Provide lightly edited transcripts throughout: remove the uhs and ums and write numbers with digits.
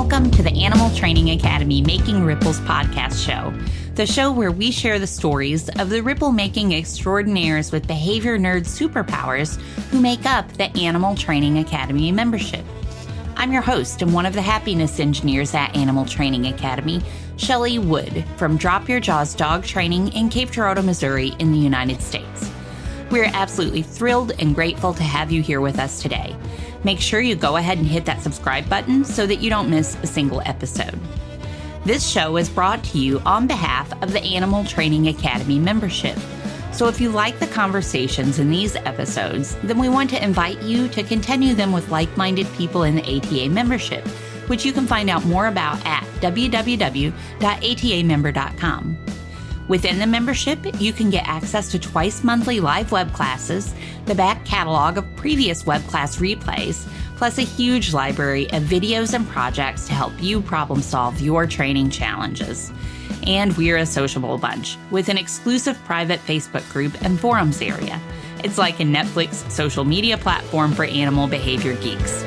welcome to the Animal Training Academy Making Ripples podcast show, the show where we share the stories of the ripple-making extraordinaires with behavior nerd superpowers who make up the Animal Training Academy membership. I'm your host and one of the happiness engineers at Animal Training Academy, Shelley Wood from Drop Your Jaws Dog Training in Cape Girardeau, Missouri in the United States. We're absolutely thrilled and grateful to have you here with us today. Make sure you go ahead and hit that subscribe button so that you don't miss a single episode. This show is brought to you on behalf of the Animal Training Academy membership. So if you like the conversations in these episodes, then we want to invite you to continue them with like-minded people in the ATA membership, which you can find out more about at www.atamember.com. Within the membership, you can get access to twice monthly live web classes, the back catalog of previous web class replays, plus a huge library of videos and projects to help you problem solve your training challenges. And we're a sociable bunch with an exclusive private Facebook group and forums area. It's like a Netflix social media platform for animal behavior geeks.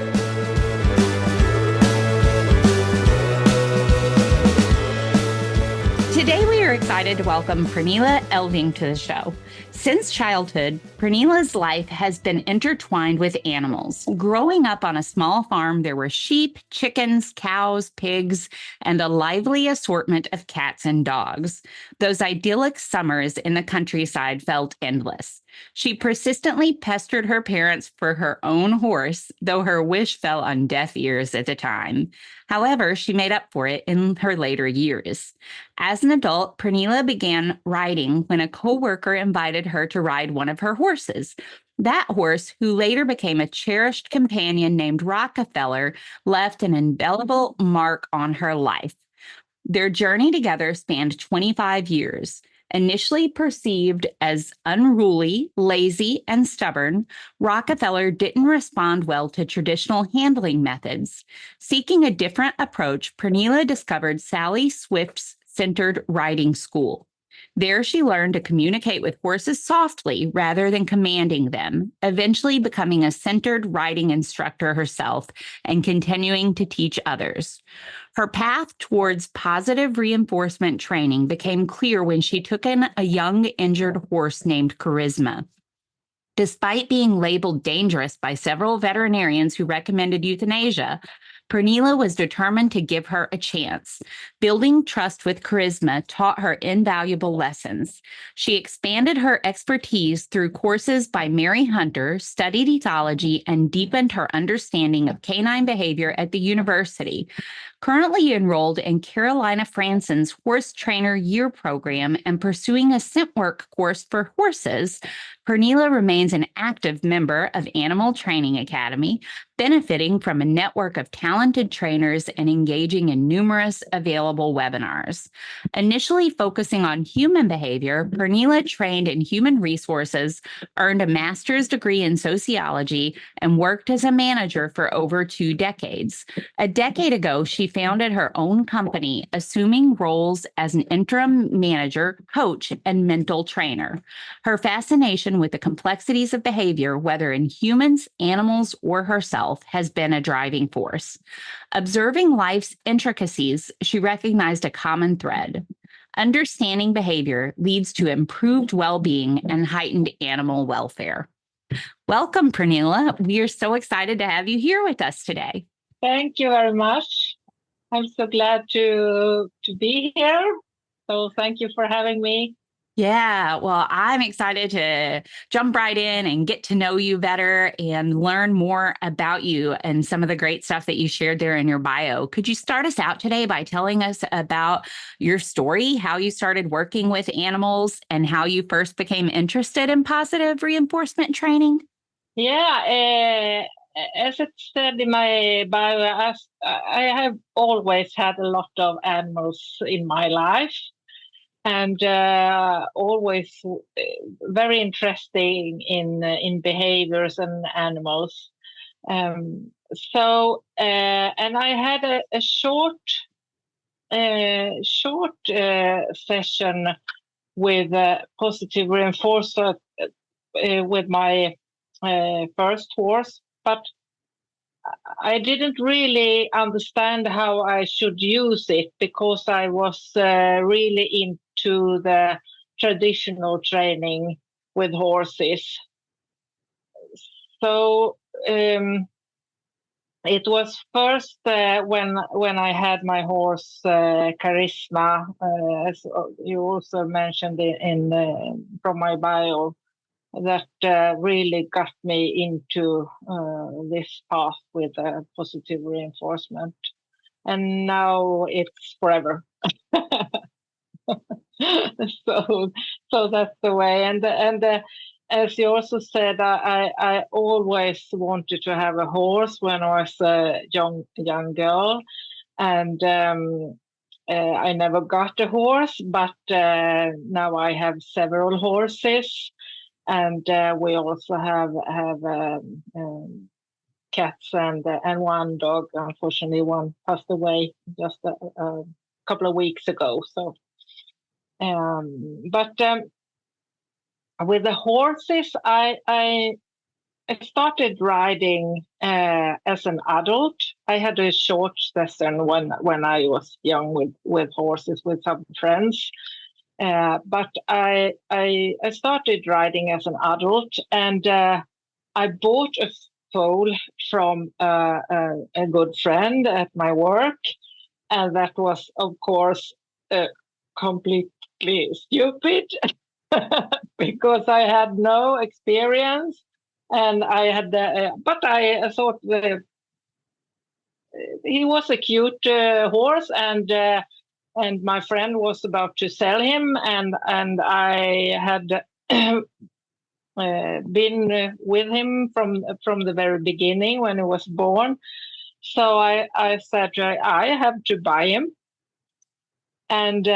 Today, we are excited to welcome Pernilla Elving to the show. Since childhood, Pernilla's life has been intertwined with animals. Growing up on a small farm, there were sheep, chickens, cows, pigs, and a lively assortment of cats and dogs. Those idyllic summers in the countryside felt endless. She persistently pestered her parents for her own horse, though her wish fell on deaf ears at the time. However, she made up for it in her later years. As an adult, Pernilla began riding when a co-worker invited her to ride one of her horses. That horse, who later became a cherished companion named Rockefeller, left an indelible mark on her life. Their journey together spanned 25 years. Initially perceived as unruly, lazy, and stubborn, Rockefeller didn't respond well to traditional handling methods. Seeking a different approach, Pernilla discovered Sally Swift's centered riding school. There she learned to communicate with horses softly rather than commanding them, eventually becoming a centered riding instructor herself and continuing to teach others. Her path towards positive reinforcement training became clear when she took in a young injured horse named Charisma. Despite being labeled dangerous by several veterinarians who recommended euthanasia, Pernilla was determined to give her a chance. Building trust with Charisma taught her invaluable lessons. She expanded her expertise through courses by Mary Hunter, studied ethology, and deepened her understanding of canine behavior at the university. Currently enrolled in Carolina Franson's Horse Trainer Year program and pursuing a scent work course for horses, Pernilla remains an active member of Animal Training Academy, benefiting from a network of talented trainers and engaging in numerous available webinars. Initially focusing on human behavior, Pernilla trained in human resources, earned a master's degree in sociology, and worked as a manager for over 2 decades. A decade ago, she founded her own company, assuming roles as an interim manager, coach, and mental trainer. Her fascination with the complexities of behavior, whether in humans, animals, or herself, has been a driving force. Observing life's intricacies, she recognized a common thread. Understanding behavior leads to improved well-being and heightened animal welfare. Welcome, Pernilla. We are so excited to have you here with us today. Thank you very much. I'm so glad to be here. So thank you for having me. Yeah, well, I'm excited to jump right in and get to know you better and learn more about you and some of the great stuff that you shared there in your bio. Could you start us out today by telling us about your story, how you started working with animals, and how you first became interested in positive reinforcement training? Yeah, as it said in my bio, I have always had a lot of animals in my life. And always very interesting in behaviors and animals. And I had a short session with positive reinforcement with my first horse, but I didn't really understand how I should use it because I was really into the traditional training with horses. So it was first when I had my horse Charisma, as you also mentioned from my bio, that really got me into this path with positive reinforcement, and now it's forever. so so that's the way, and as you also said, I always wanted to have a horse when I was a young girl, and I never got a horse, but now I have several horses, and we also have cats and one dog. Unfortunately, one passed away just a couple of weeks ago. So, but with the horses, I started riding as an adult. I had a short session when I was young with horses with some friends. But I started riding as an adult, and I bought a foal from a good friend at my work, and that was, of course, completely stupid because I had no experience, and I had, but I thought he was a cute horse, and my friend was about to sell him, and I had been with him from the very beginning when he was born. So I said I have to buy him, and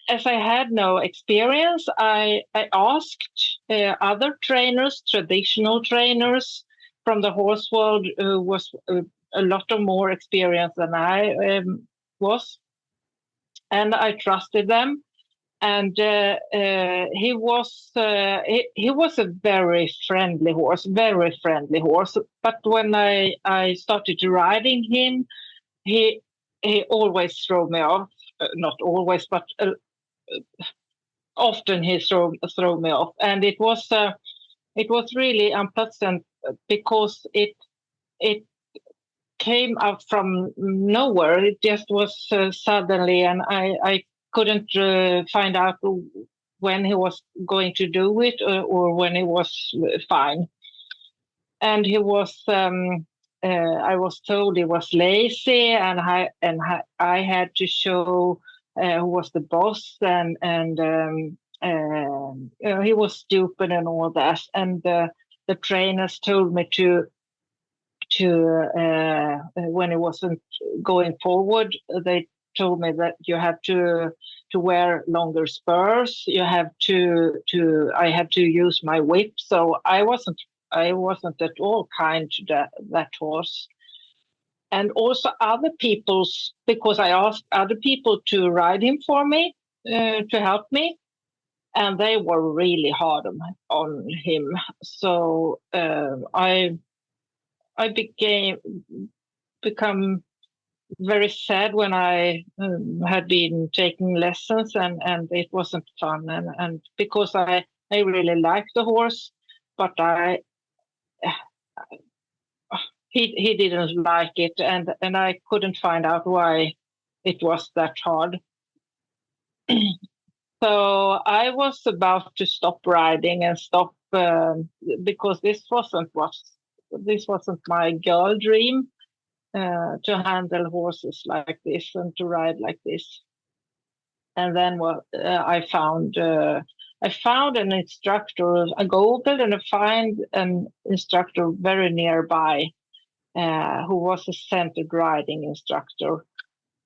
as I had no experience, I asked other trainers, traditional trainers from the horse world, who was a lot of more experience than I was, and I trusted them. And he was a very friendly horse, very friendly horse. But when I started riding him, he always threw me off. Not always, but often he threw me off, and it was really unpleasant because it came out from nowhere. It just was suddenly, and I couldn't find out when he was going to do it, or when he was fine. And he was, I was told he was lazy, and I had to show who was the boss, and he was stupid and all that. And the trainers told me to when it wasn't going forward, they told me that you have to wear longer spurs. You have I had to use my whip. So I wasn't at all kind to that horse. And also other people's, because I asked other people to ride him for me, to help me, and they were really hard on him. So I become very sad when I had been taking lessons, and it wasn't fun, and because I really liked the horse, but he didn't like it, and I couldn't find out why it was that hard. So I was about to stop riding and stop because this wasn't my girl dream, to handle horses like this and to ride like this. And then I found an instructor. I googled and I found an instructor very nearby, who was a centered riding instructor.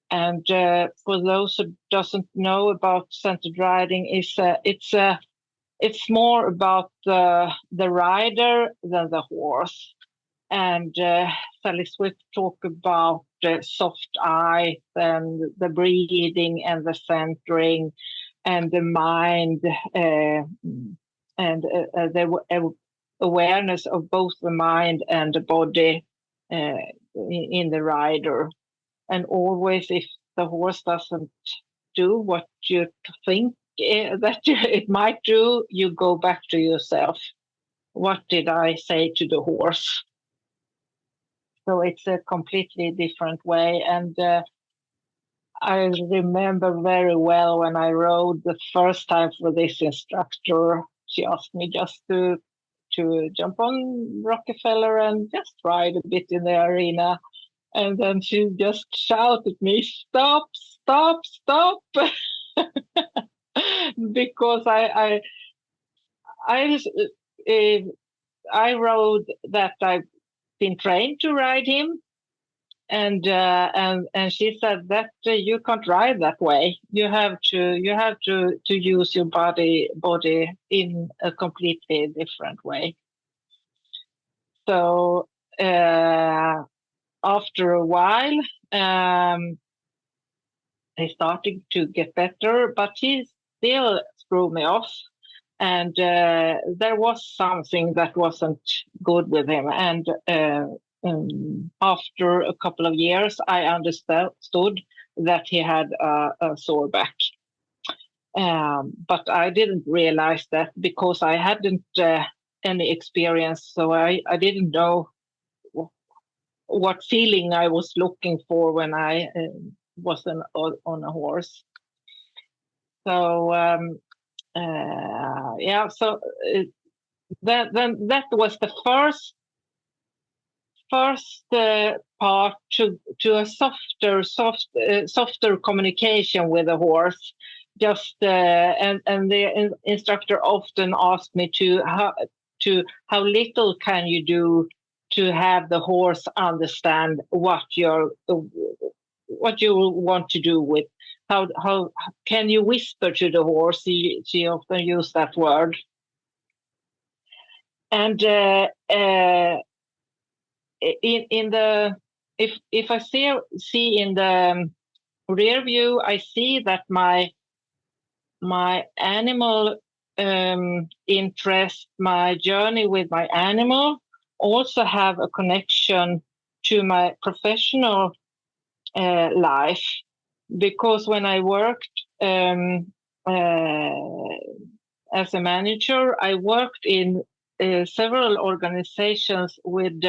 And for those who doesn't know about centered riding, it's more about the rider than the horse. And Sally Swift talked about the soft eye and the breathing and the centering and the mind, and the awareness of both the mind and the body. in the rider. And always, if the horse doesn't do what you think that it might do, you go back to yourself. What did I say to the horse? So it's a completely different way. And I remember very well when I rode the first time for this instructor, she asked me just to jump on Rockefeller and just ride a bit in the arena. And then she just shouted at me, stop, stop, stop. Because I rode that I've been trained to ride him. And she said that you can't ride that way. You have to use your body in a completely different way. So after a while, he started to get better, but he still threw me off. And there was something that wasn't good with him. And after a couple of years, I understood that he had a sore back. But I didn't realize that because I hadn't any experience, so I didn't know what feeling I was looking for when I was on a horse. So so that was the first part to a softer communication with a horse. Just and the instructor often asked me how little can you do to have the horse understand what you want to do with. How can you whisper to the horse? She often used that word. And in the if I see in the rear view, I see that my animal interest, my journey with my animal, also have a connection to my professional life. Because when I worked as a manager, I worked in several organizations with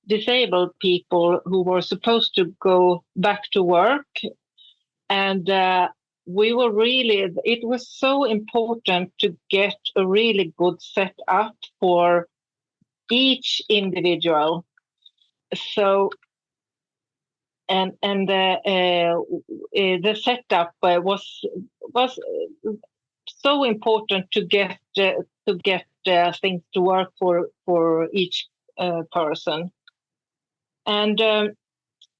disabled people who were supposed to go back to work. And it was so important to get a really good setup for each individual. So the setup was so important to get things to work for each person. And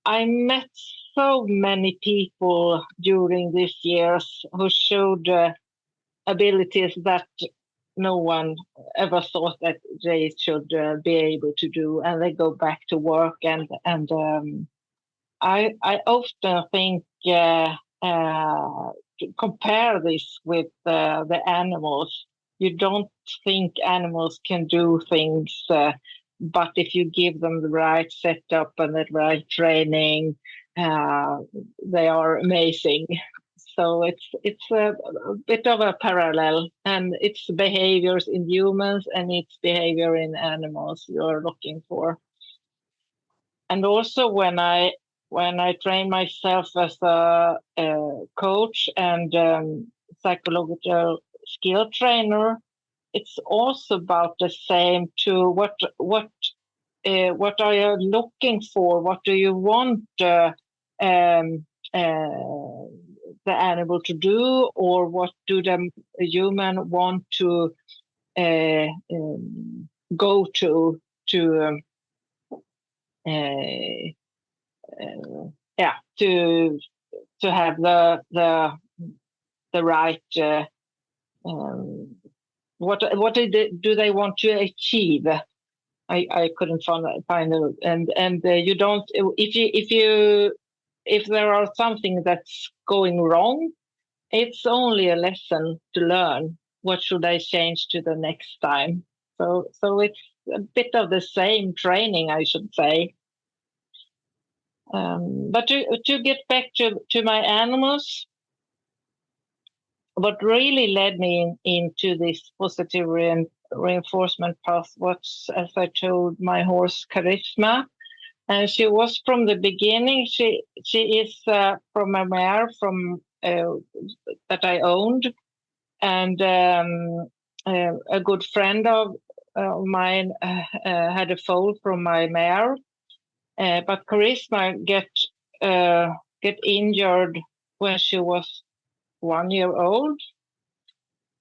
I met so many people during these years who showed abilities that no one ever thought that they should be able to do, and they go back to work. And I often think compare this with the animals. You don't think animals can do things, but if you give them the right setup and the right training, they are amazing. So it's a bit of a parallel, and it's behaviors in humans and it's behavior in animals you're looking for. And also when I train myself as a coach and psychological skill trainer, it's also about the same. To what are you looking for? What do you want the animal to do, or what do the human want to go to have the right what do they want to achieve? I couldn't find it. And you don't, if there are something that's going wrong, it's only a lesson to learn. What should I change to the next time? So it's a bit of the same training, I should say. But to get back to my animals, what really led me into this positive reinforcement path was, as I told, my horse Charisma. And she was from the beginning. She is from a mare from that I owned, and a good friend of mine had a foal from my mare. But Charisma get injured when she was 1 year old,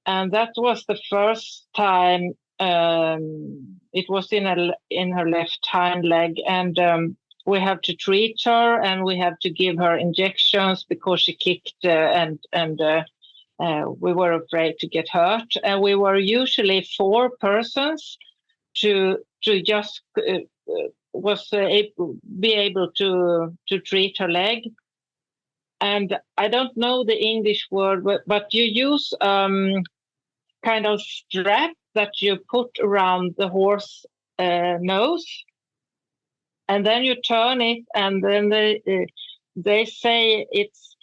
and that was the first time. It was in her left hind leg, and we have to treat her, and we have to give her injections because she kicked, and we were afraid to get hurt. And we were usually 4 persons to just be able to treat her leg. And I don't know the English word, but you use kind of strap that you put around the horse nose, and then you turn it, and then they say it's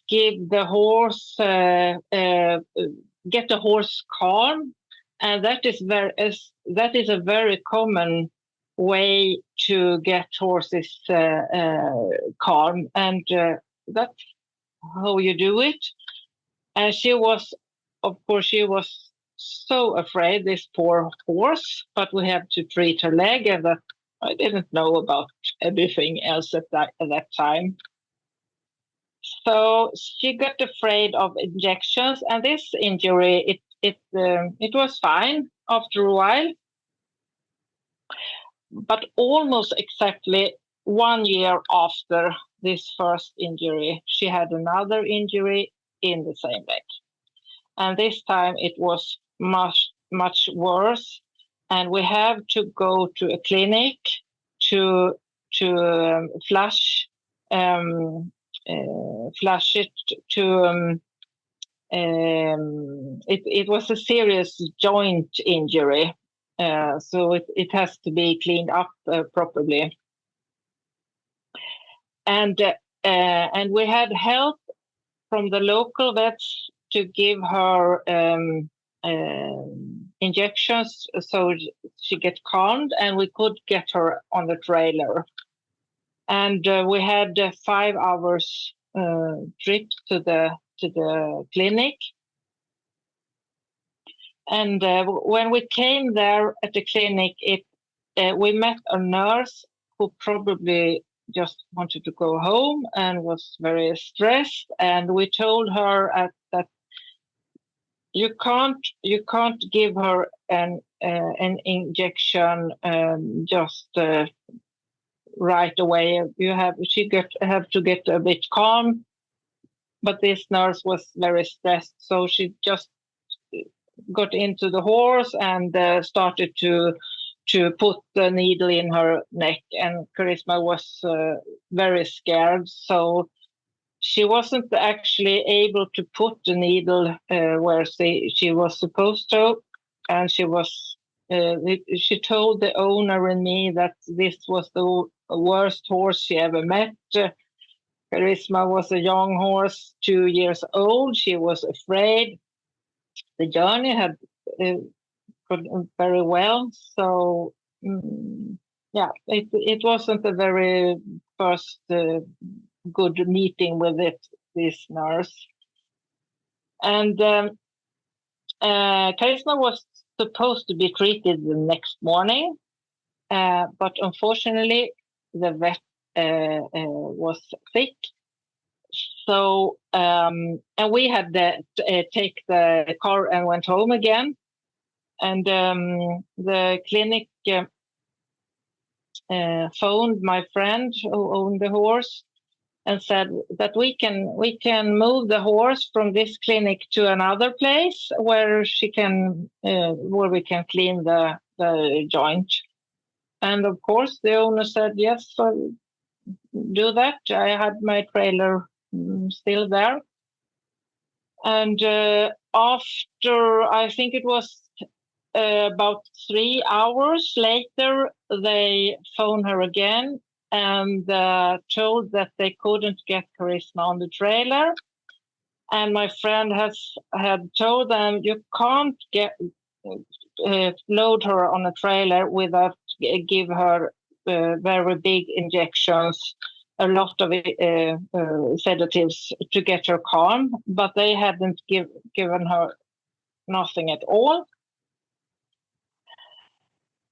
give the horse get the horse calm, and that is a very common way to get horses calm, and that's how you do it. And she was so afraid, this poor horse, but we have to treat her leg, and that I didn't know about everything else at that time. So she got afraid of injections, and this injury, it was fine after a while. But almost exactly 1 year after this first injury, she had another injury in the same leg. And this time it was much, much worse. And we have to go to a clinic to flush it to. It was a serious joint injury, so it has to be cleaned up properly. And we had help from the local vets to give her injections so she get calmed, and we could get her on the trailer. And we had 5 hours trip to the clinic. And when we came there at the clinic, we met a nurse who probably just wanted to go home and was very stressed. And we told her that you can't give her an injection just right away. She have to get a bit calm. But this nurse was very stressed, so she just got into the horse and started to put the needle in her neck. And Charisma was very scared, so she wasn't actually able to put the needle where she was supposed to. And she told the owner and me that this was the worst horse she ever met. Charisma was a young horse, 2 years old. She was afraid. The journey had gone very well. So, it wasn't a very first good meeting with this nurse. And Charisma was supposed to be treated the next morning, but unfortunately, the vet was sick. So, and we had to take the car and went home again. And the clinic phoned my friend who owned the horse and said that we can move the horse from this clinic to another place where where we can clean the joint. And of course, the owner said yes, so do that. I had my trailer still there. And after, I think it was about 3 hours later, they phoned her again and told that they couldn't get Charisma on the trailer. And my friend had told them, you can't load her on a trailer without give her very big injections, a lot of sedatives to get her calm, but they hadn't given her nothing at all.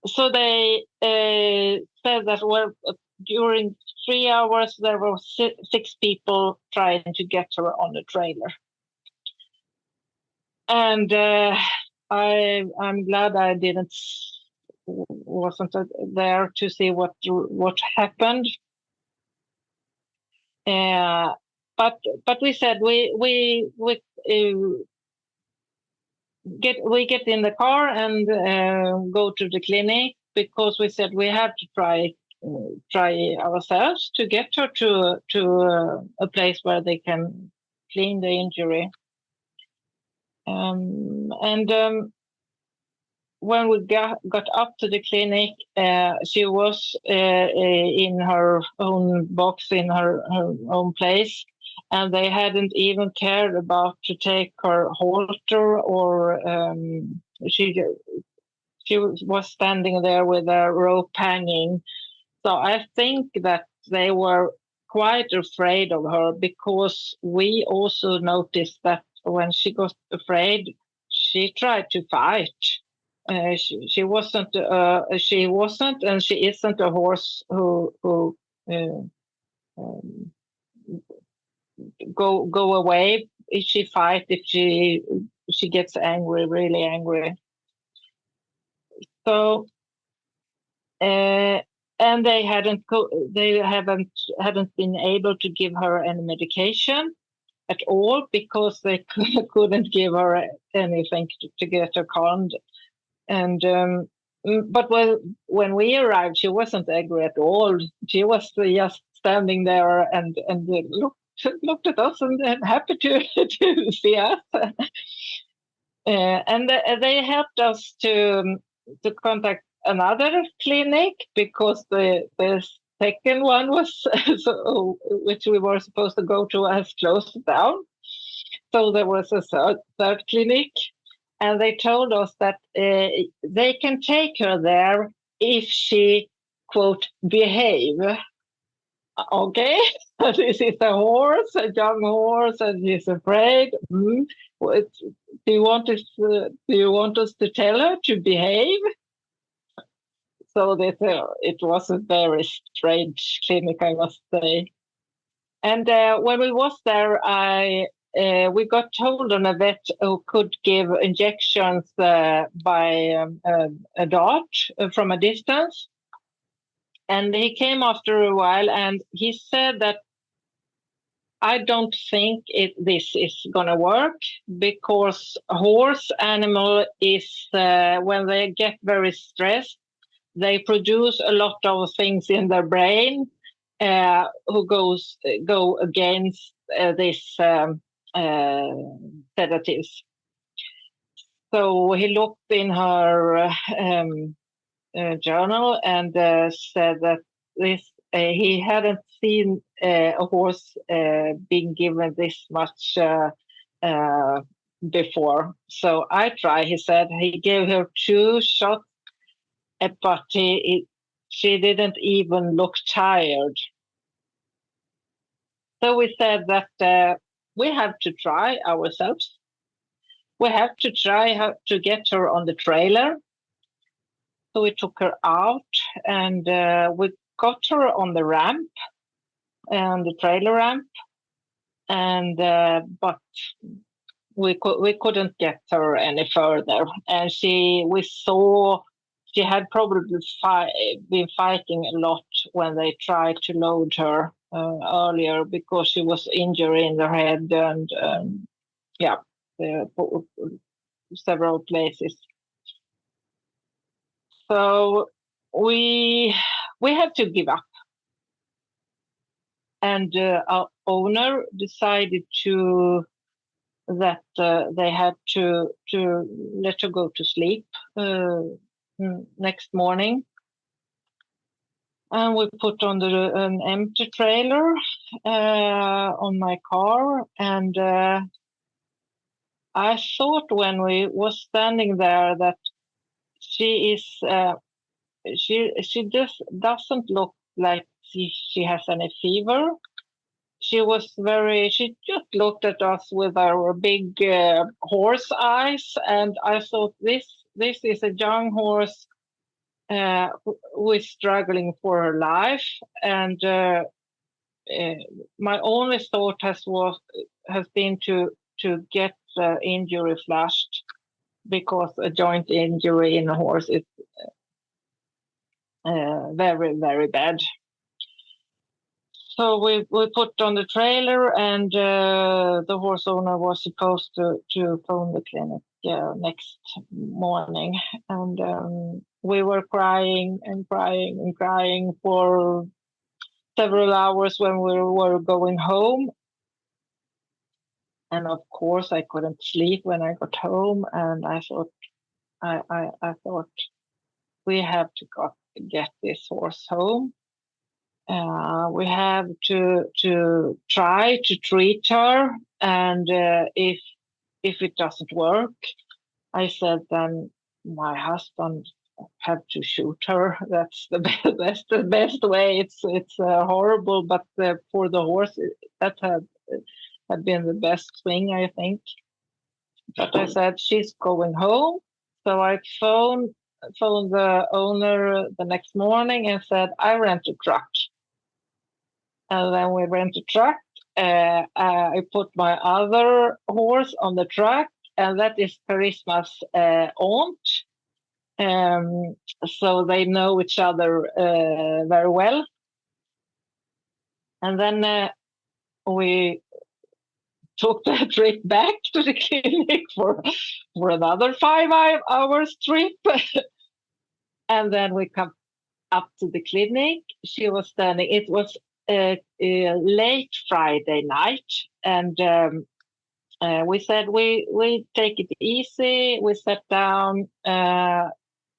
So they said that, well, during 3 hours, there were 6 people trying to get her on the trailer. And I'm glad I wasn't there to see what happened. But we said we get in the car and go to the clinic, because we said we have to try ourselves to get her to a place where they can clean the injury. When we got up to the clinic, she was in her own box, in her own place, and they hadn't even cared about to take her halter, or she was standing there with a rope hanging. So I think that they were quite afraid of her, because we also noticed that when she got afraid, she tried to fight. She wasn't, and she isn't a horse who go away if she fight, if she gets angry, really angry. So and they hadn't been able to give her any medication at all, because they couldn't give her anything to get her calmed. And but when we arrived, she wasn't angry at all. She was just standing there and looked at us and happy to see us. And they helped us to contact another clinic, because the second one was which we were supposed to go to has closed down. So there was a third clinic. And they told us that they can take her there if she, quote, behave. Okay, this is a horse, a young horse, and he's afraid. Do you want us to tell her to behave? So it was a very strange clinic, I must say. And when we was there, we got told on a vet who could give injections by a dart from a distance. And he came after a while, and he said that, I don't think this is going to work, because a horse animal is, when they get very stressed, they produce a lot of things in their brain who go against this sedatives. So he looked in her journal and said that he hadn't seen a horse being given this much before. So I tried. He said he gave her 2 shots, but she didn't even look tired. So we said that we have to try ourselves. We have to try how to get her on the trailer. So we took her out, and we got her on the ramp, and the trailer ramp, and but we couldn't get her any further. And we saw she had probably been fighting a lot when they tried to load her earlier, because she was injured in her head and several places. So we had to give up, and our owner decided that they had to let her go to sleep next morning. And we put on an empty trailer on my car, and I thought when we was standing there that she is she just doesn't look like she has any fever. She just looked at us with our big horse eyes, and I thought this is a young horse who is struggling for her life, and my only thought has been to get the injury flushed, because a joint injury in a horse is very, very bad. So we put on the trailer, and the horse owner was supposed to phone the clinic next morning, and we were crying and crying and crying for several hours when we were going home. And of course, I couldn't sleep when I got home, and I thought, I thought we have to get this horse home. We have to try to treat her, and if it doesn't work, I said, then my husband have to shoot her. That's the best. That's the best way. It's horrible, but for the horse, that had been the best thing, I think. But I said she's going home, so I phoned the owner the next morning and said, I rent a truck. And then we rent a truck. I put my other horse on the truck, and that is Charisma's aunt. So they know each other very well. And then we took the trip back to the clinic for another 5 hours trip. And then we come up to the clinic. She was standing. It was late Friday night, and we said we take it easy. We sat down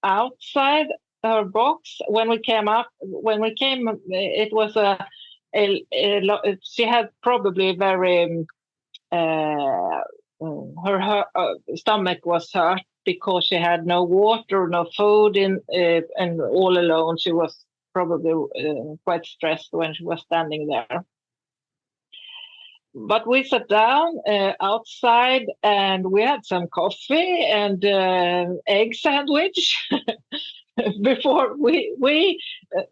outside her box. When we came, it was she had probably very her stomach was hurt because she had no water, no food, and all alone. She was probably quite stressed when she was standing there. But we sat down outside, and we had some coffee and egg sandwich. Before we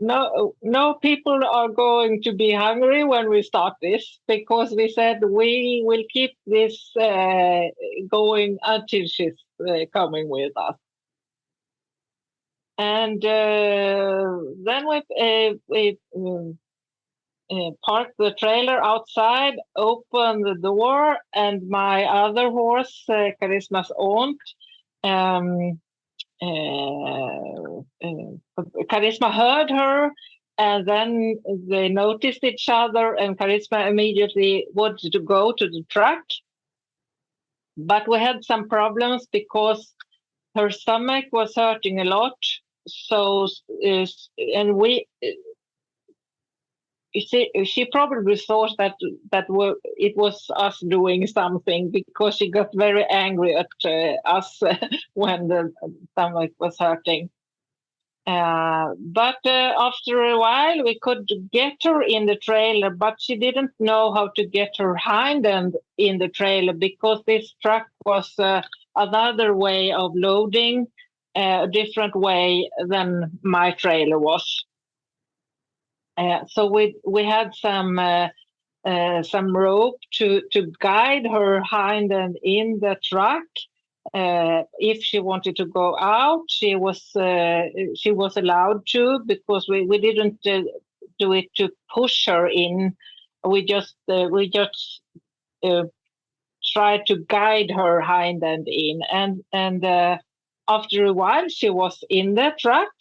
no people are going to be hungry when we start this, because we said we will keep this going until she's coming with us. And then we parked the trailer outside, opened the door, and my other horse, Charisma's aunt, Charisma heard her, and then they noticed each other, and Charisma immediately wanted to go to the truck. But we had some problems because her stomach was hurting a lot. So, and she probably thought that it was us doing something, because she got very angry at us when the stomach was hurting. But after a while, we could get her in the trailer, but she didn't know how to get her hind end in the trailer, because this truck was another way of loading, a different way than my trailer was. So we had some rope to guide her hind end in the truck. If she wanted to go out, she was allowed to, because we didn't do it to push her in. We just tried to guide her hind end in, and after a while she was in the truck.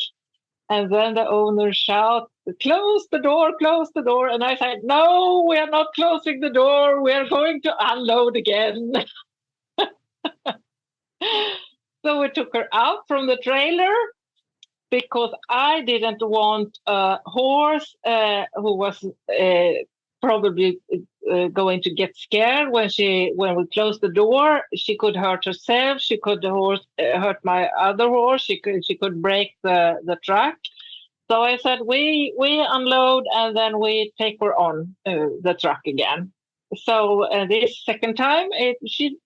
And then the owner shouted, close the door. And I said, no, we are not closing the door. We are going to unload again. So we took her out from the trailer, because I didn't want a horse who was probably going to get scared when we closed the door. She could hurt herself. She could hurt my other horse. She could break the truck. So I said we unload and then we take her on the truck again. So this second time she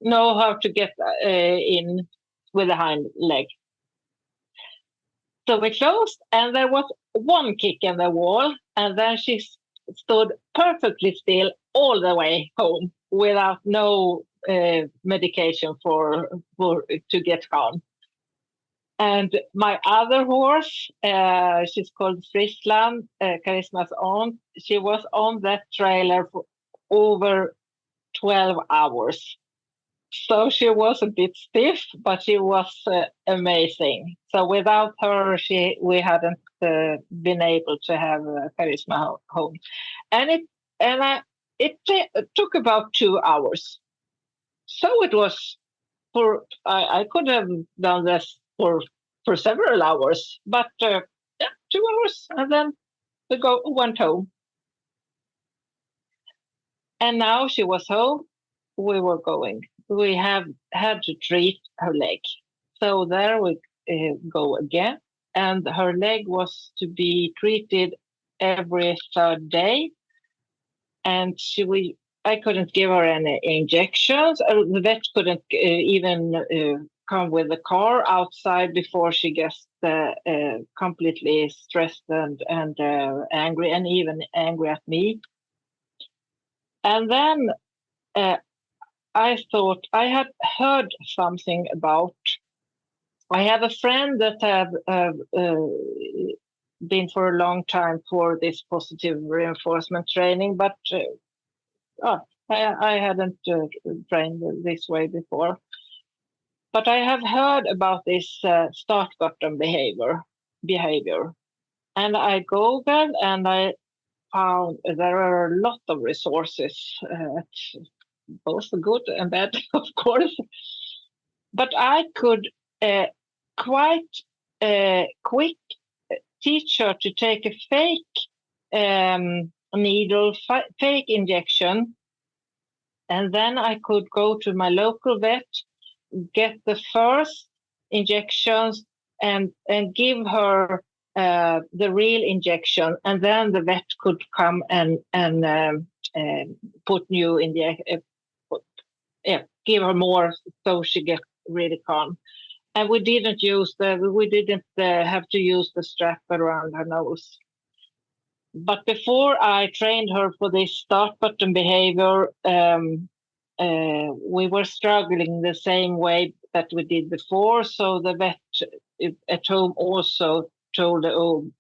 know how to get in with the hind leg. So we closed, and there was one kick in the wall, and then she stood perfectly still all the way home without no medication to get calm. And my other horse, she's called Friesland, Charisma's aunt, she was on that trailer for over 12 hours. So she was a bit stiff, but she was amazing. So without her, we hadn't been able to have Charisma home. And it took about 2 hours. So it was I could have done this for several hours, but 2 hours, and then we went home. And now she was home. We were going. We had to treat her leg. So there we go again. And her leg was to be treated every third day. And I couldn't give her any injections. The vet couldn't even come with the car outside before she gets completely stressed and angry, and even angry at me. And then I thought I had heard something about. I have a friend that have been for a long time for this positive reinforcement training, but I hadn't trained this way before. But I have heard about this start button behavior, and I googled and I found there are a lot of resources. Both good and bad, of course. But I could quite quick teach her to take a fake needle, fake injection, and then I could go to my local vet, get the first injections, and give her the real injection, and then the vet could come and put new give her more so she gets really calm. And we didn't have to use the strap around her nose. But before I trained her for this start button behavior, we were struggling the same way that we did before. So the vet at home also told the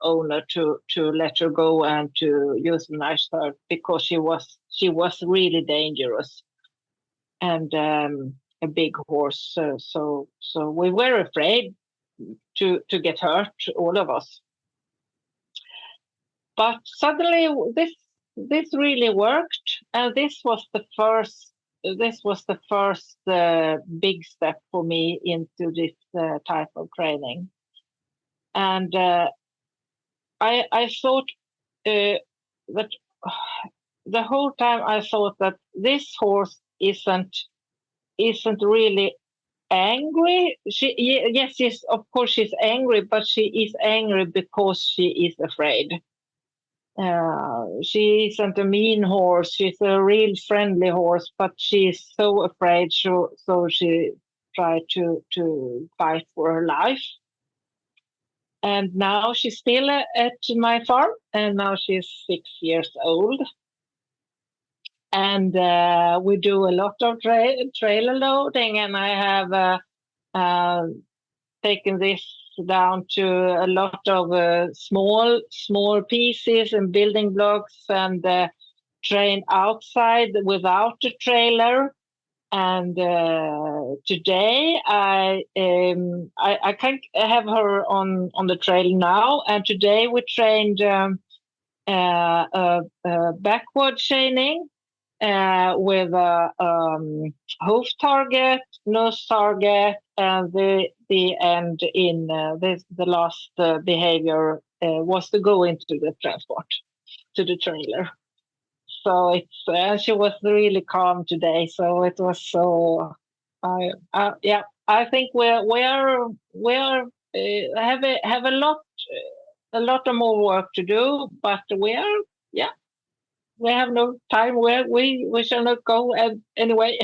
owner to let her go and to euthanize her because she was really dangerous and a big horse. So we were afraid to get hurt, all of us. But suddenly this really worked, and this was the first big step for me into this type of training. And I thought that the whole time I thought that this horse isn't really angry. Yes, of course she's angry, but she is angry because she is afraid. She isn't a mean horse. She's a real friendly horse, but she's so afraid. So she tried to fight for her life. And now she's still at my farm, and now she's 6 years old. And we do a lot of trailer loading, and I have taken this down to a lot of small pieces and building blocks, and train outside without a trailer. And today I can't have her on the trail now. And today we trained backward chaining with a hoof target, nose target, and the end in the last behavior was to go into the transport to the trailer. So it's she was really calm today. So it was so yeah. I think we have a lot of more work to do, but we have no time where we shall not go anyway.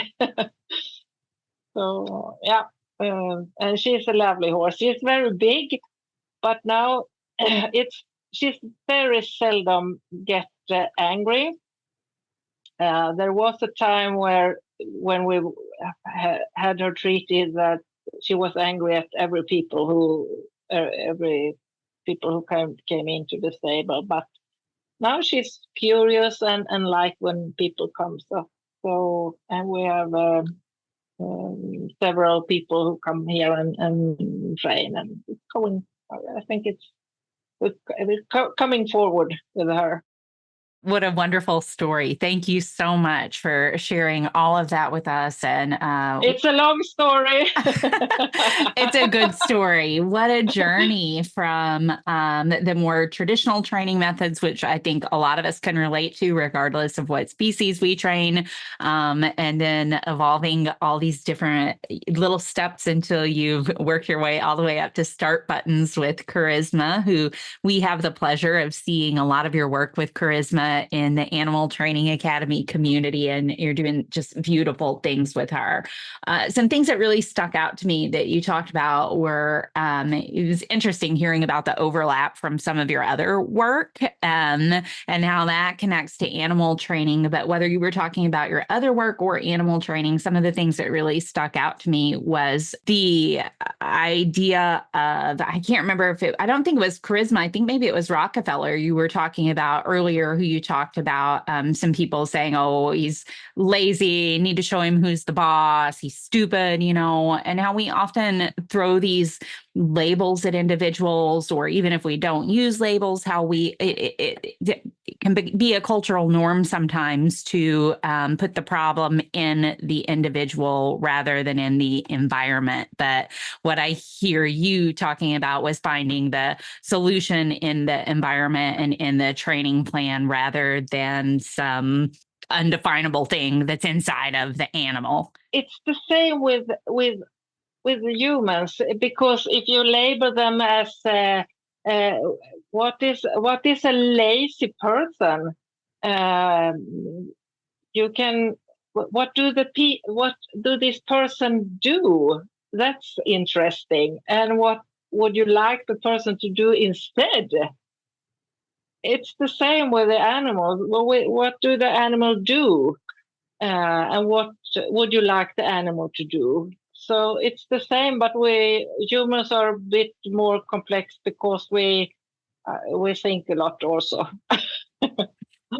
So yeah, and she's a lovely horse. She's very big, but now she's very seldom get angry. There was a time when we had her treated that she was angry at every people who came into the stable, but now she's curious and like when people come. So and we have several people who come here and train, and it's going. I think it's coming forward with her. What a wonderful story. Thank you so much for sharing all of that with us. And it's a long story. It's a good story. What a journey from the more traditional training methods, which I think a lot of us can relate to, regardless of what species we train, and then evolving all these different little steps until you've worked your way all the way up to start buttons with Charisma, who we have the pleasure of seeing a lot of your work with Charisma in the Animal Training Academy community, and you're doing just beautiful things with her. Some things that really stuck out to me that you talked about were, it was interesting hearing about the overlap from some of your other work and how that connects to animal training. But whether you were talking about your other work or animal training, some of the things that really stuck out to me was the idea of, I can't remember I don't think it was Charisma. I think maybe it was Rockefeller you were talking about earlier, who you talked about some people saying, oh, he's lazy, need to show him who's the boss, he's stupid, and how we often throw these labels at individuals, or even if we don't use labels, how it can be a cultural norm sometimes to put the problem in the individual rather than in the environment. But what I hear you talking about was finding the solution in the environment and in the training plan rather than some undefinable thing that's inside of the animal. It's the same with the humans, because if you label them as what is a lazy person, you can what do this person do? That's interesting. And what would you like the person to do instead? It's the same with the animals. What do the animal do? And what would you like the animal to do? So it's the same, but we humans are a bit more complex because we think a lot also.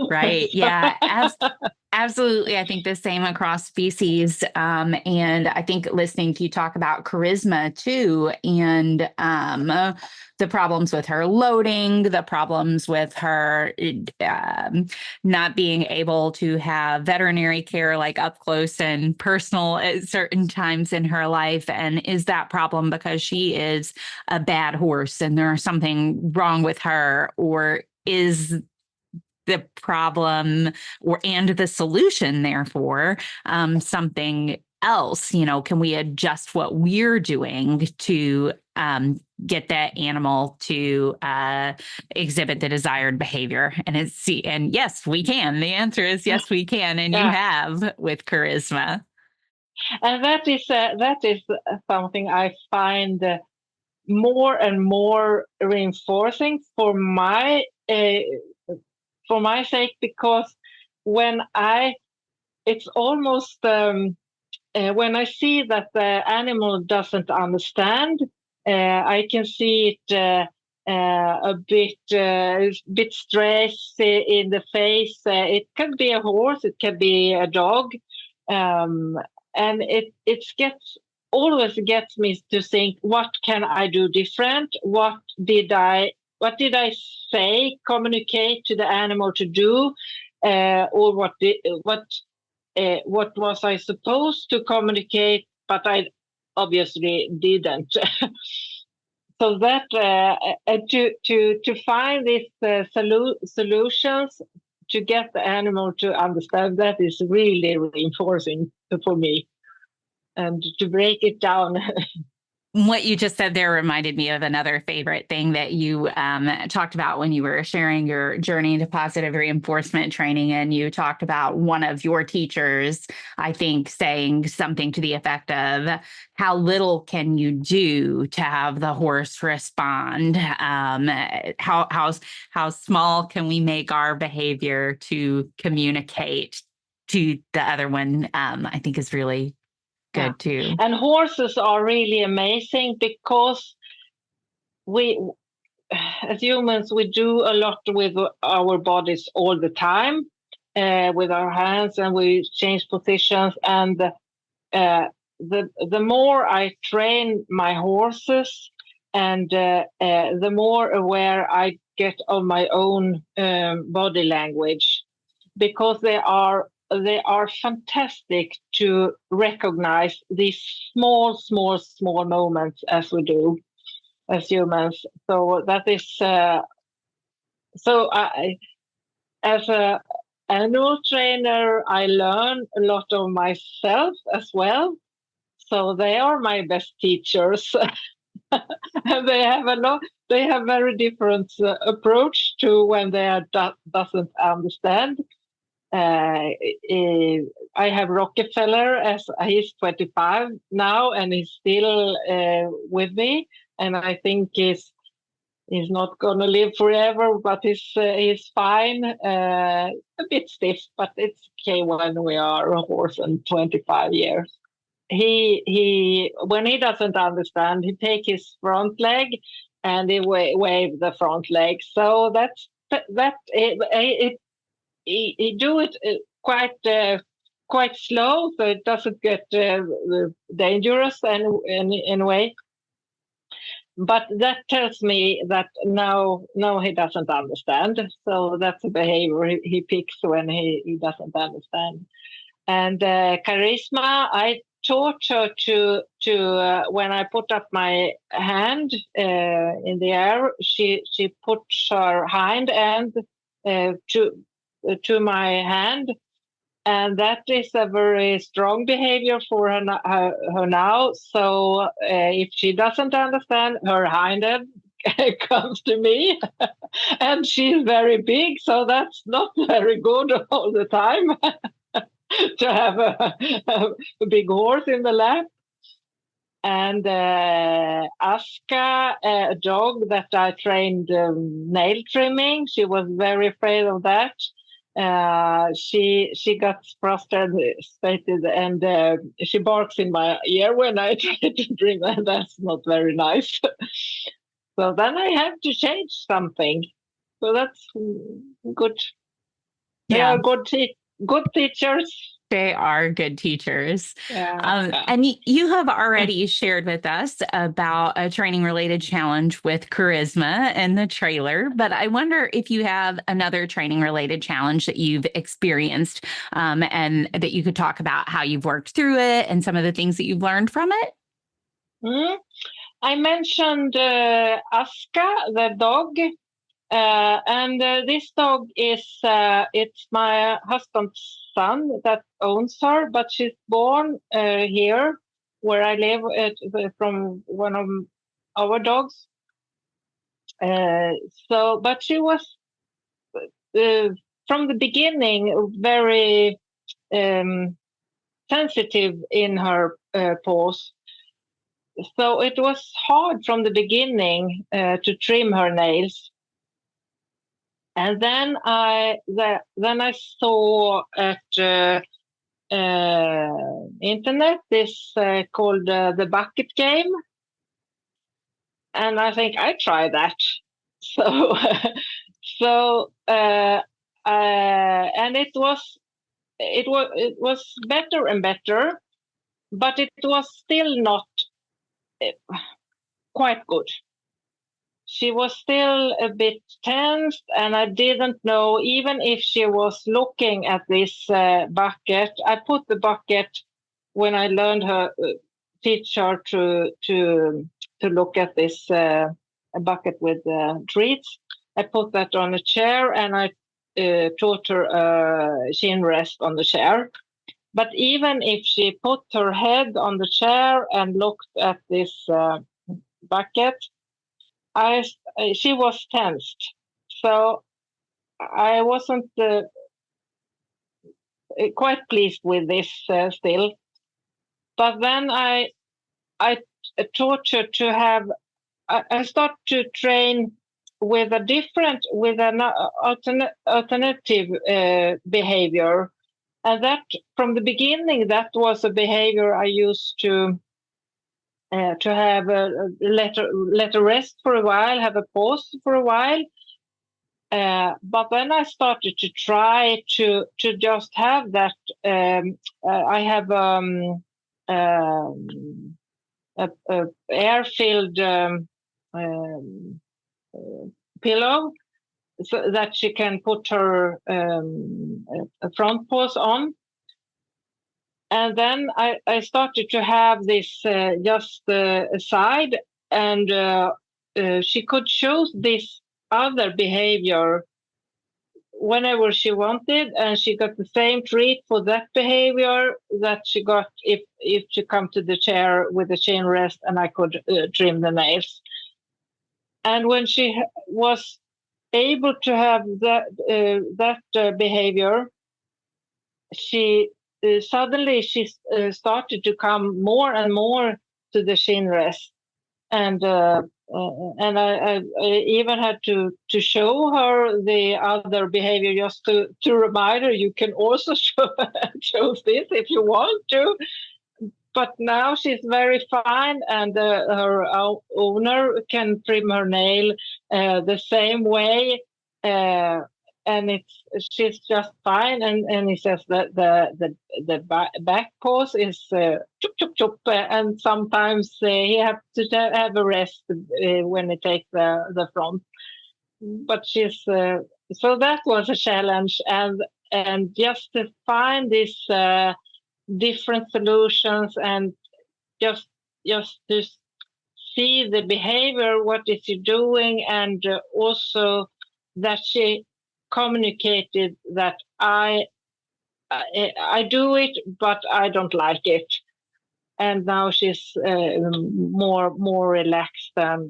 Right. Yeah. Absolutely. I think the same across species. And I think listening to you talk about Charisma too, and the problems with her loading, the problems with her not being able to have veterinary care like up close and personal at certain times in her life. And is that problem because she is a bad horse and there's something wrong with her, or is the problem and the solution, therefore, something else? Can we adjust what we're doing to get that animal to exhibit the desired behavior? And yes, we can. The answer is yes, we can, and you have with Charisma. And that is something I find more and more reinforcing for my sake, because it's almost when I see that the animal doesn't understand, I can see it a bit stress in the face. It can be a horse, it can be a dog, and it always gets me to think, what can I do different? What did I say, communicate to the animal to do, or what was I supposed to communicate, but obviously didn't. So that to find these solutions to get the animal to understand, that is really reinforcing for me, and to break it down. What you just said there reminded me of another favorite thing that you talked about when you were sharing your journey into positive reinforcement training. And you talked about one of your teachers, I think, saying something to the effect of, how little can you do to have the horse respond? How small can we make our behavior to communicate to the other one? I think is really good too. And horses are really amazing because we, as humans, we do a lot with our bodies all the time, with our hands, and we change positions. And the more I train my horses, and the more aware I get of my own body language, because they are fantastic to recognize these small moments, as we do as humans. So that is so I, as a animal trainer, I learn a lot of myself as well. So they are my best teachers. And they have they have very different approach to when they doesn't understand. I have Rockefeller, as he's 25 now, and he's still with me. And I think he's not going to live forever, but he's fine. A bit stiff, but it's okay when we are a horse and 25 years. He when he doesn't understand, he take his front leg and he wave the front leg. So that's that. He do it quite slow, so it doesn't get dangerous in a way. But that tells me that now he doesn't understand. So that's a behavior he picks when he doesn't understand. And Charisma, I taught her to when I put up my hand in the air, she puts her hind end to my hand, and that is a very strong behavior for her now. So if she doesn't understand, her hind end comes to me, and she's very big, so that's not very good all the time to have a big horse in the lap. And Aska, a dog that I trained nail trimming, she was very afraid of that. She got frustrated, and she barks in my ear when I try to trim, and that's not very nice. So then I have to change something. So that's good. They are good teachers. They are good teachers. Yeah. And you have already shared with us about a training related challenge with Charisma in the trailer, but I wonder if you have another training related challenge that you've experienced, and that you could talk about how you've worked through it and some of the things that you've learned from it. I mentioned Aska, the dog. And this dog is it's my husband's son that owns her, but she's born here where I live from one of our dogs. But she was from the beginning very sensitive in her paws. So it was hard from the beginning to trim her nails. And then I saw at internet this called the bucket game, and I think I try that. So and it was better and better, but it was still not quite good. She was still a bit tensed, and I didn't know, even if she was looking at this bucket. I put the bucket, when I learned her teach her to look at this a bucket with treats. I put that on a chair, and I taught her shin rest on the chair. But even if she put her head on the chair and looked at this bucket, she was tensed. So I wasn't quite pleased with this still. But then I taught her to have. I started to train with an alternative behavior, and that from the beginning that was a behavior I used to have let her rest for a while, have a pause for a while. But then I started to try to just have that. I have a air-filled pillow, so that she can put her front paws on. And then I started to have this just aside, and she could choose this other behavior whenever she wanted, and she got the same treat for that behavior that she got if she come to the chair with the chin rest, and I could trim the nails. And when she was able to have that behavior, she suddenly started to come more and more to the shin rest, and I even had to show her the other behavior, just to remind her, you can also choose this if you want to. But now she's very fine, and her owner can trim her nail the same way, and she's just fine. And he says that the back paws is chup chup chup, and sometimes he has to have a rest when he takes the front. But she's so that was a challenge, and just to find this. Different solutions, and just to see the behavior, what is she doing, and also that she communicated that I do it, but I don't like it. And now she's more relaxed and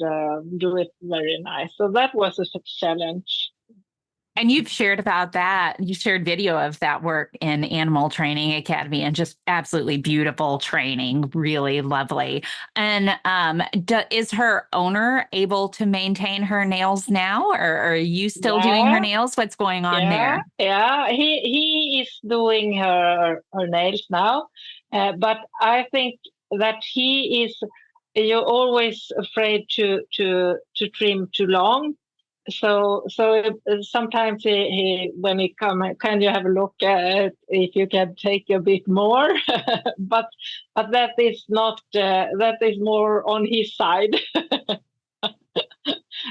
do it very nice. So that was a challenge. And you've shared about that. You shared video of that work in Animal Training Academy, and just absolutely beautiful training, really lovely. And is her owner able to maintain her nails now, or are you still doing her nails? What's going on there? Yeah, he is doing her nails now, but I think that you're always afraid to trim too long. So sometimes he when he come, can you have a look at if you can take a bit more? but that is not that is more on his side.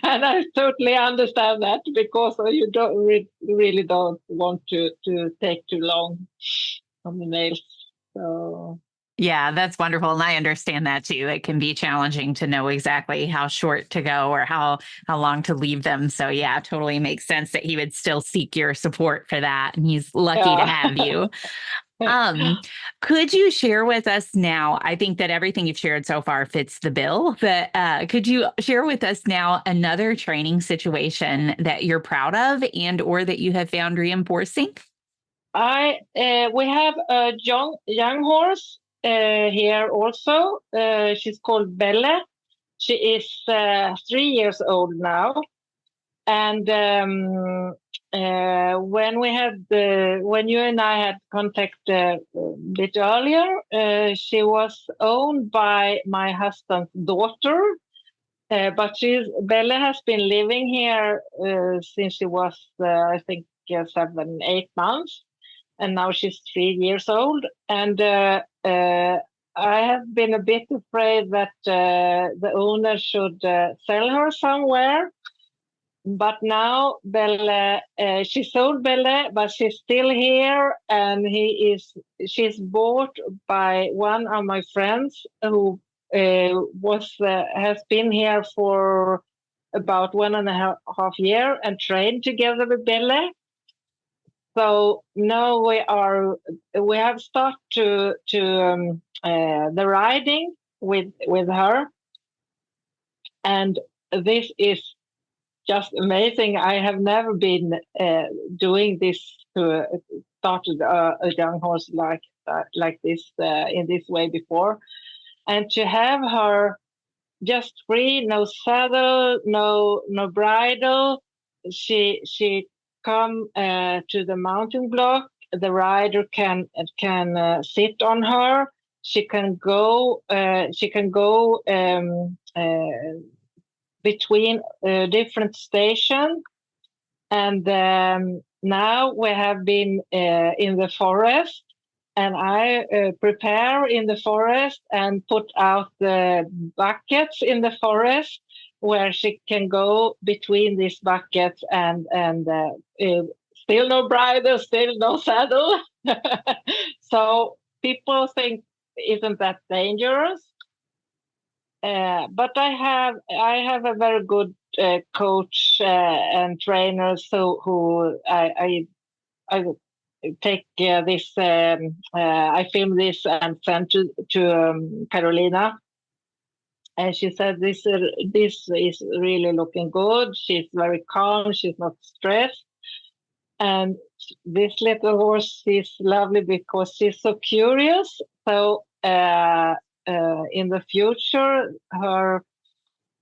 And I totally understand that, because you don't really don't want to take too long on the nails. So yeah, that's wonderful. And I understand that too. It can be challenging to know exactly how short to go or how long to leave them. So yeah, totally makes sense that he would still seek your support for that. And he's lucky to have you. Could you share with us now, I think that everything you've shared so far fits the bill, but could you share with us now another training situation that you're proud of and or that you have found reinforcing? We have a young horse here also. She's called Bella. She is 3 years old now. And when you and I had contact a bit earlier, she was owned by my husband's daughter. But Bella has been living here since she was, I think, 7-8 months. And now she's 3 years old. And I have been a bit afraid that the owner should sell her somewhere. but now Belle, she sold Belle, but she's still here, and she's bought by one of my friends who has been here for about 1.5 year and trained together with Belle. So now we have started the riding with her, and this is just amazing. I have never been doing this to started a young horse like this in this way before, and to have her just free, no saddle, no bridle. She come to the mounting block. The rider can sit on her. She can go. Between different stations. And now we have been in the forest, and I prepare in the forest and put out the buckets in the forest where she can go between these buckets and still no bridle, still no saddle. So people think, isn't that dangerous? But I have a very good coach and trainer, so who I take this. I film this and send to Carolina, and she said this is really looking good. She's very calm. She's not stressed, and this little horse is lovely because she's so curious. So. In the future,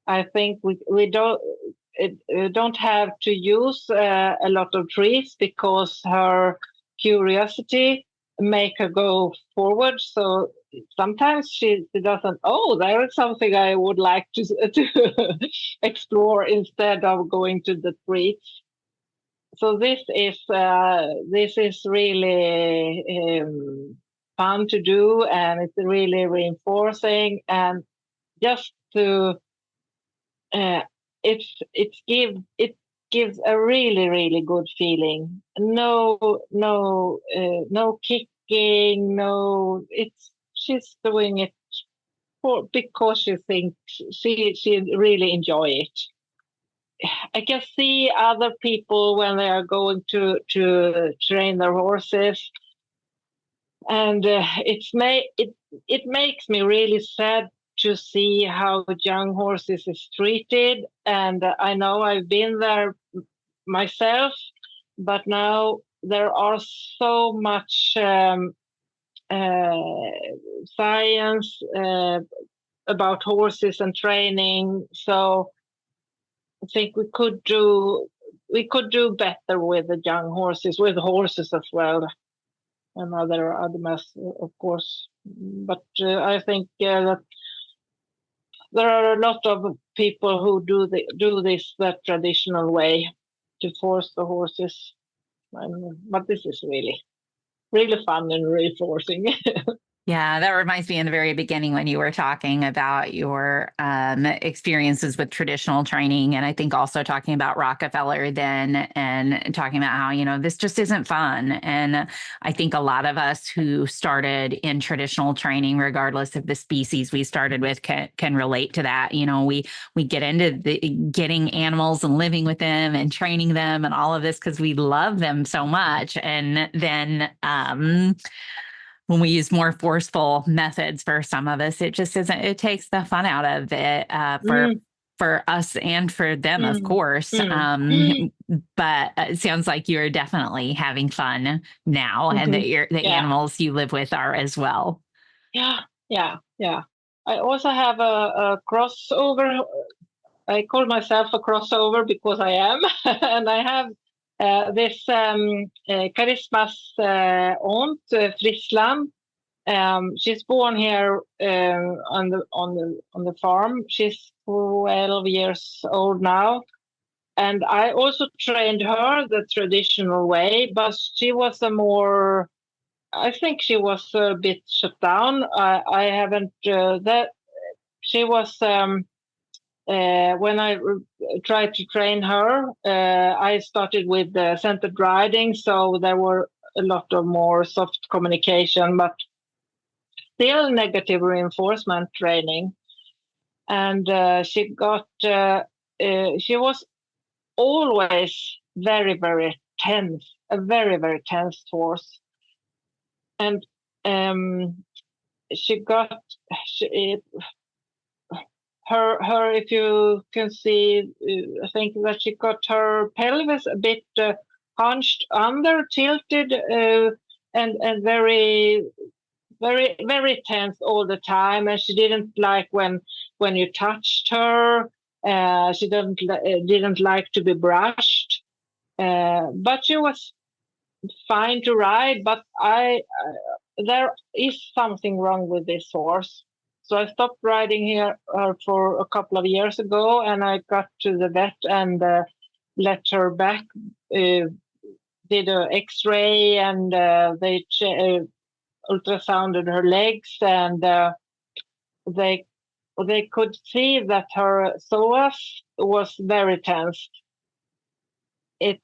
I think we don't have to use a lot of trees because her curiosity make her go forward. So sometimes she doesn't. Oh, there is something I would like to explore instead of going to the trees. So this is really fun to do, and it's really reinforcing, and just to it gives a really good feeling. No kicking, no. She's doing it because she thinks she really enjoy it. I can see other people when they are going to train their horses, and it makes me really sad to see how young horses is treated. And I know I've been there myself, but now there are so much science about horses and training. So I think we could do better with the young horses, with horses as well, and other animals, of course. But I think that there are a lot of people who do this the traditional way to force the horses. But this is really fun and reinforcing. Yeah, that reminds me in the very beginning when you were talking about your experiences with traditional training. And I think also talking about Rockefeller then and talking about how, this just isn't fun. And I think a lot of us who started in traditional training, regardless of the species we started with, can relate to that. We get into getting animals and living with them and training them and all of this because we love them so much. And then when we use more forceful methods for some of us, it just isn't, it takes the fun out of it for us and for them, of course. But it sounds like you're definitely having fun now, and that the animals you live with are as well. Yeah. I also have a crossover. I call myself a crossover because I am, and I have this Charisma's aunt, Friesland. She's born here on the farm. She's 12 years old now, and I also trained her the traditional way, but she was I think she was a bit shut down. I haven't that she was when I tried to train her, I started with centered riding, so there were a lot of more soft communication, but still negative reinforcement training. And she was always very, very tense, a very, very tense horse. And her, if you can see, I think that she got her pelvis a bit hunched under, tilted, and very, very, very tense all the time. And she didn't like when you touched her. She didn't like to be brushed. But she was fine to ride. But there is something wrong with this horse. So I stopped riding her for a couple of years ago, and I got to the vet and let her back, did an X-ray, and they ultrasounded her legs, and they could see that her psoas was very tense. It's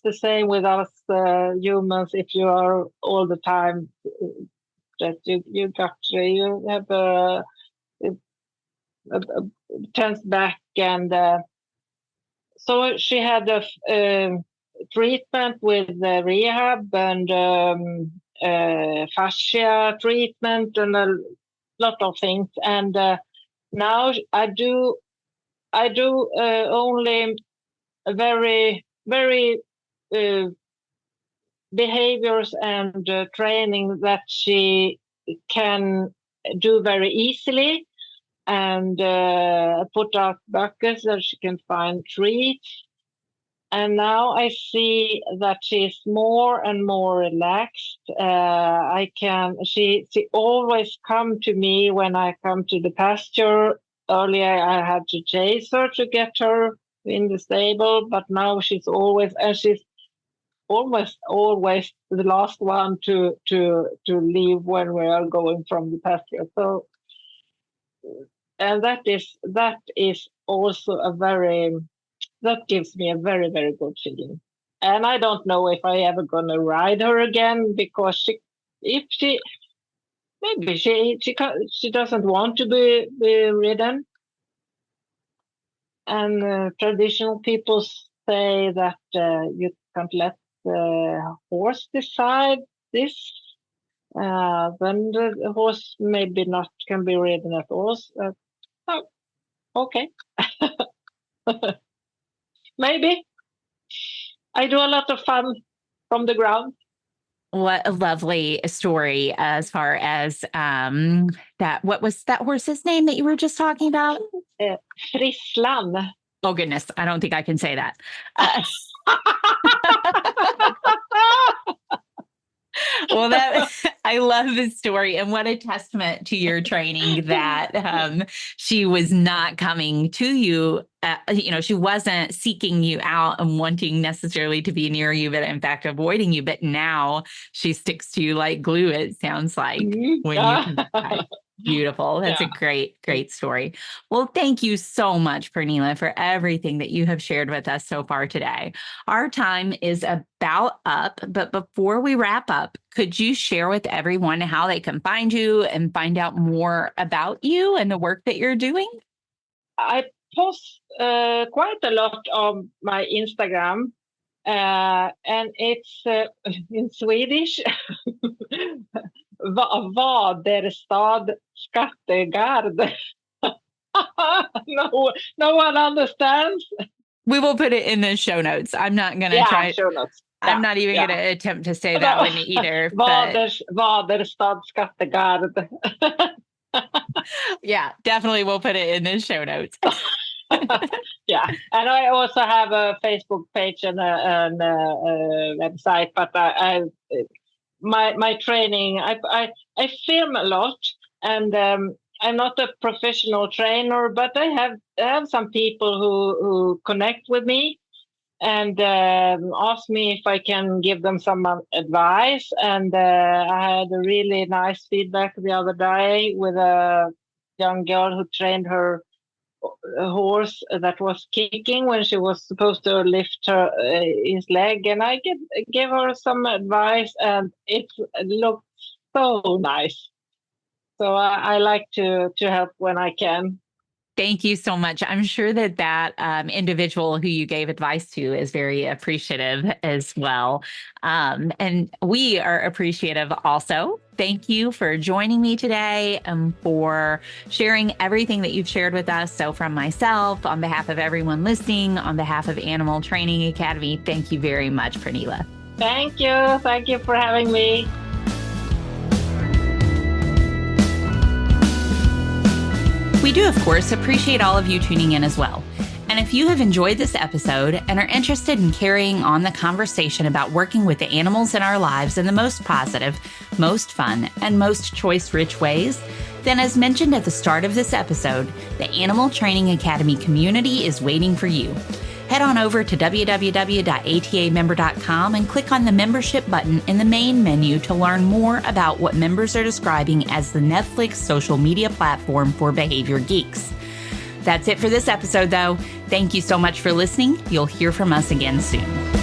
the same with us humans. If you are all the time that you have a tense back, and so she had a treatment with rehab and fascia treatment and a lot of things. And now I do only very, very behaviors and training that she can do very easily, and put out buckets that she can find treats. And now I see that she's more and more relaxed. She always come to me when I come to the pasture. Earlier I had to chase her to get her in the stable, but now she's almost always the last one to leave when we are going from the pasture. So, and that is also that gives me a very, very good feeling. And I don't know if I ever gonna ride her again, because maybe she doesn't want to be ridden. And traditional people say that you can't let the horse decide this. Then the horse maybe not can be ridden at all. Oh, okay. Maybe. I do a lot of fun from the ground. What a lovely story as far as that. What was that horse's name that you were just talking about? Frisslan. Oh, goodness. I don't think I can say that. Well, I love this story, and what a testament to your training that she was not coming to you. She wasn't seeking you out and wanting necessarily to be near you, but in fact avoiding you. But now she sticks to you like glue. It sounds like when you come. Beautiful. That's a great, great story. Well, thank you so much, Pernilla, for everything that you have shared with us so far today. Our time is about up, but before we wrap up, could you share with everyone how they can find you and find out more about you and the work that you're doing? I post quite a lot on my Instagram, and it's in Swedish. Vaderstad Skattegard. No one understands. We will put it in the show notes. I'm not going to try. Show notes. I'm not even going to attempt to say that one either. Vaderstad Skattegard. Yeah, definitely we'll put it in the show notes. Yeah, and I also have a Facebook page and a website, but my training, I film a lot, and I'm not a professional trainer, but I have some people who connect with me and ask me if I can give them some advice. And I had a really nice feedback the other day with a young girl who trained her a horse that was kicking when she was supposed to lift his leg, and I gave her some advice, and it looked so nice. So I like to help when I can. Thank you so much. I'm sure that individual who you gave advice to is very appreciative as well. And we are appreciative also. Thank you for joining me today and for sharing everything that you've shared with us. So from myself, on behalf of everyone listening, on behalf of Animal Training Academy, thank you very much, Pernilla. Thank you. Thank you for having me. We do, of course, appreciate all of you tuning in as well. And if you have enjoyed this episode and are interested in carrying on the conversation about working with the animals in our lives in the most positive, most fun, and most choice-rich ways, then as mentioned at the start of this episode, the Animal Training Academy community is waiting for you. Head on over to www.atamember.com and click on the membership button in the main menu to learn more about what members are describing as the Netflix social media platform for behavior geeks. That's it for this episode, though. Thank you so much for listening. You'll hear from us again soon.